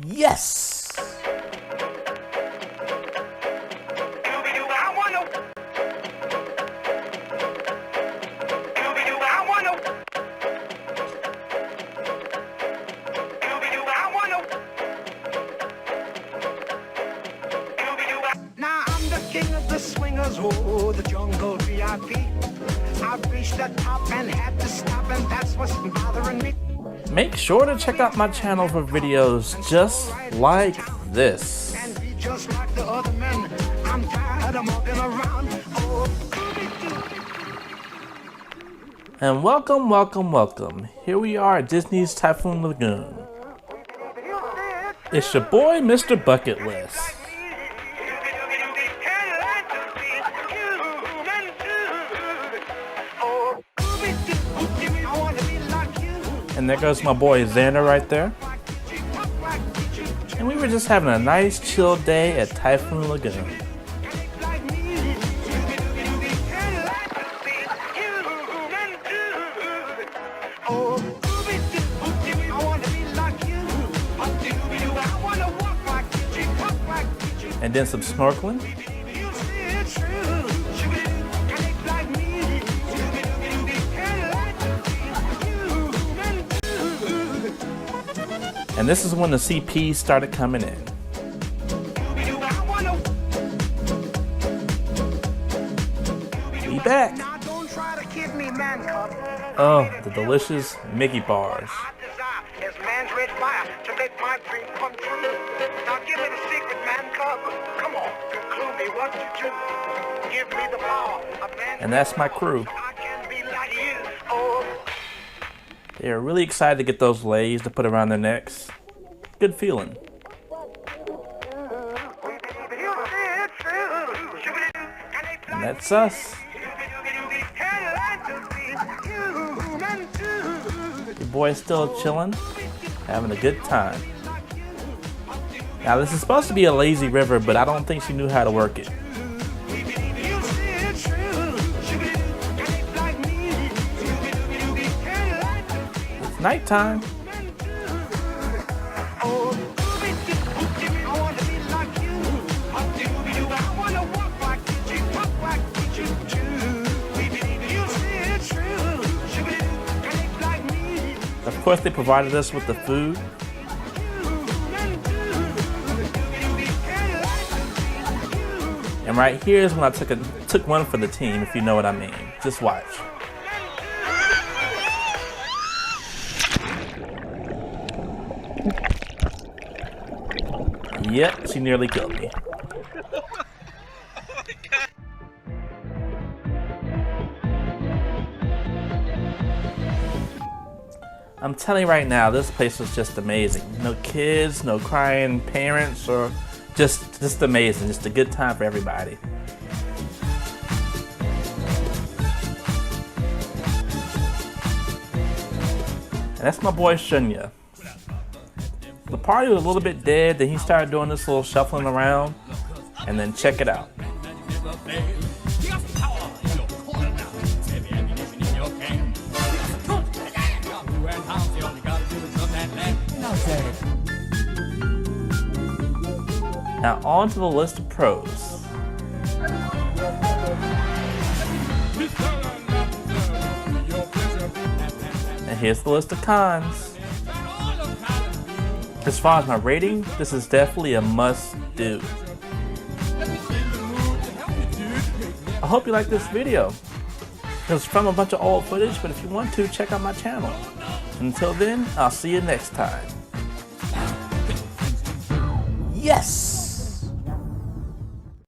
Yes! Now I'm the king of the swingers, oh, the jungle VIP. I've reached the top and had to stop, and that's what's bothering me. Make sure to check out my channel for videos just like this. And be just like the other men. I'm tired of walking around. Oh. And welcome, welcome, welcome. Here we are at Disney's Typhoon Lagoon. It's your boy, Mrbucketlist. And there goes my boy Xander right there. And we were just having a nice chill day at Typhoon Lagoon. And then some snorkeling. And this is when the CPs started coming in. We back. Oh, the delicious Mickey bars. And that's my crew. They are really excited to get those leis to put around their necks. Good feeling. And that's us. Your boy's still chilling, having a good time. Now this is supposed to be a lazy river, but I don't think she knew how to work it. It's nighttime. Of course, they provided us with the food. And right here is when I took one for the team, if you know what I mean. Just watch. Yep, she nearly killed me. I'm telling you right now, this place was just amazing. No kids, no crying parents, or just amazing. Just a good time for everybody. And that's my boy Shunya. The party was a little bit dead, then he started doing this little shuffling around, and then check it out. Now on to the list of pros. And here's the list of cons. As far as my rating, this is definitely a must-do. I hope you like this video. It's from a bunch of old footage, but if you want to, check out my channel. Until then, I'll see you next time. Yes!